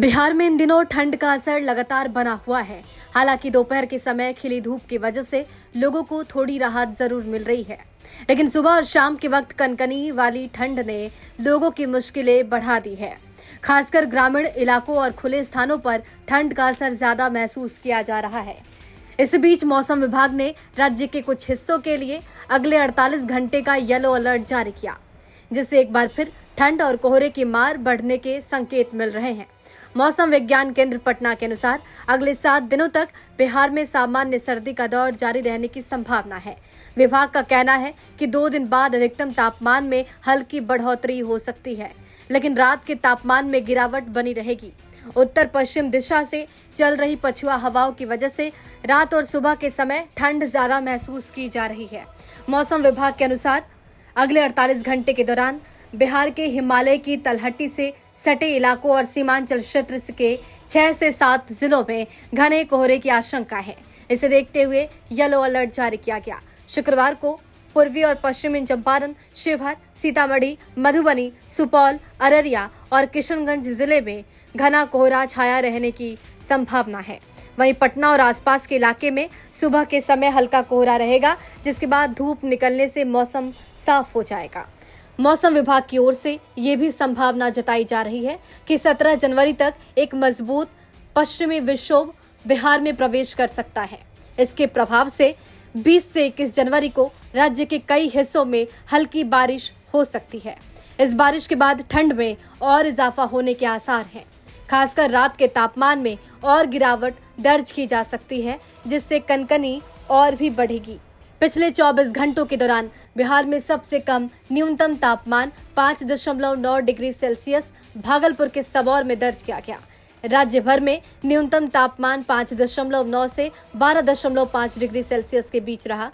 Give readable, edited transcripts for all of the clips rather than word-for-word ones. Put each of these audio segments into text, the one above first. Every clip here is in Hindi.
बिहार में इन दिनों ठंड का असर लगातार बना हुआ है। हालांकि दोपहर के समय खिली धूप की वजह से लोगों को थोड़ी राहत जरूर मिल रही है, लेकिन सुबह और शाम के वक्त कनकनी वाली ठंड ने लोगों की मुश्किलें बढ़ा दी है। खासकर ग्रामीण इलाकों और खुले स्थानों पर ठंड का असर ज्यादा महसूस किया जा रहा है। इस बीच मौसम विभाग ने राज्य के कुछ हिस्सों के लिए अगले 48 घंटे का येलो अलर्ट जारी किया, जिससे एक बार फिर ठंड और कोहरे की मार बढ़ने के संकेत मिल रहे हैं। मौसम विज्ञान केंद्र पटना के अनुसार अगले 7 दिनों तक बिहार में सामान्य सर्दी का दौर जारी रहने की संभावना है। विभाग का कहना है कि 2 दिन बाद अधिकतम तापमान में हल्की बढ़ोतरी हो सकती है, लेकिन रात के तापमान में गिरावट बनी रहेगी। उत्तर पश्चिम दिशा से चल रही पछुआ हवाओं की वजह से रात और सुबह के समय ठंड ज्यादा महसूस की जा रही है। मौसम विभाग के अनुसार अगले 48 घंटे के दौरान बिहार के हिमालय की तलहटी से सटे इलाकों और सीमांचल क्षेत्र के 6 से 7 जिलों में घने कोहरे की आशंका है। इसे देखते हुए येलो अलर्ट जारी किया गया। शुक्रवार को पूर्वी और पश्चिमी चंपारण, शिवहर, सीतामढ़ी, मधुबनी, सुपौल, अररिया और किशनगंज जिले में घना कोहरा छाया रहने की संभावना है। वहीं पटना और आसपास के इलाके में सुबह के समय हल्का कोहरा रहेगा, जिसके बाद धूप निकलने से मौसम साफ हो जाएगा। मौसम विभाग की ओर से ये भी संभावना जताई जा रही है कि 17 जनवरी तक एक मजबूत पश्चिमी विक्षोभ बिहार में प्रवेश कर सकता है। इसके प्रभाव से 20 से 21 जनवरी को राज्य के कई हिस्सों में हल्की बारिश हो सकती है। इस बारिश के बाद ठंड में और इजाफा होने के आसार हैं। खासकर रात के तापमान में और गिरावट दर्ज की जा सकती है, जिससे कनकनी और भी बढ़ेगी। पिछले 24 घंटों के दौरान बिहार में सबसे कम न्यूनतम तापमान 5.9 डिग्री सेल्सियस भागलपुर के सबौर में दर्ज किया गया। राज्य भर में न्यूनतम तापमान 5.9 से 12.5 डिग्री सेल्सियस के बीच रहा।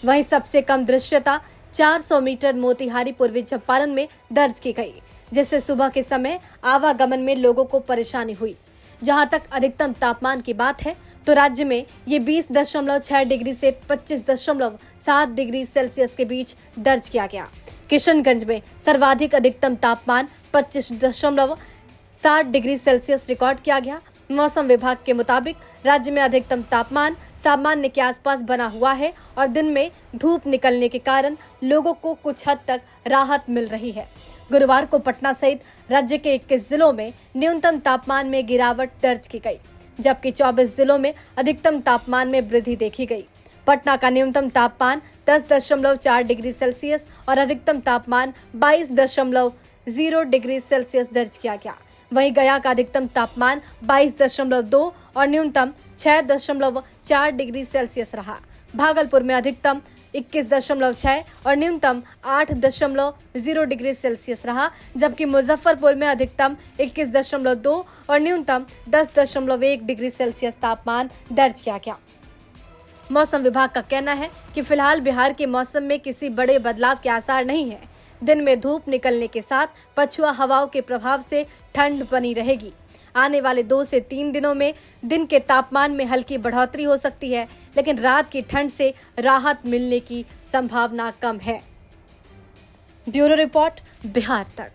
वहीं सबसे कम दृश्यता 400 मीटर मोतिहारी पूर्वी चंपारण में दर्ज की गई, जिससे सुबह के समय आवागमन में लोगों को परेशानी हुई। जहां तक अधिकतम तापमान की बात है तो राज्य में ये 20.6 डिग्री से 25.7 डिग्री सेल्सियस के बीच दर्ज किया गया। किशनगंज में सर्वाधिक अधिकतम तापमान 25.7 डिग्री सेल्सियस रिकॉर्ड किया गया। मौसम विभाग के मुताबिक राज्य में अधिकतम तापमान सामान्य के आसपास बना हुआ है और दिन में धूप निकलने के कारण लोगों को कुछ हद तक राहत मिल रही है। गुरुवार को पटना सहित राज्य के 21 जिलों में न्यूनतम तापमान में गिरावट दर्ज की गई, जबकि 24 जिलों में अधिकतम तापमान में वृद्धि देखी गई। पटना का न्यूनतम तापमान 10.4 डिग्री सेल्सियस और अधिकतम तापमान 22.0 डिग्री सेल्सियस दर्ज किया गया। वहीं गया का अधिकतम तापमान 22.2 और न्यूनतम 6.4 डिग्री सेल्सियस रहा। भागलपुर में अधिकतम 21.6 और न्यूनतम 8.0 डिग्री सेल्सियस रहा, जबकि मुजफ्फरपुर में अधिकतम 21.2 और न्यूनतम 10.1 डिग्री सेल्सियस तापमान दर्ज किया गया। मौसम विभाग का कहना है कि फिलहाल बिहार के मौसम में किसी बड़े बदलाव के आसार नहीं है। दिन में धूप निकलने के साथ पछुआ हवाओं के प्रभाव से ठंड बनी रहेगी। आने वाले 2 से 3 दिनों में दिन के तापमान में हल्की बढ़ोतरी हो सकती है, लेकिन रात की ठंड से राहत मिलने की संभावना कम है। ब्यूरो रिपोर्ट, बिहार तक।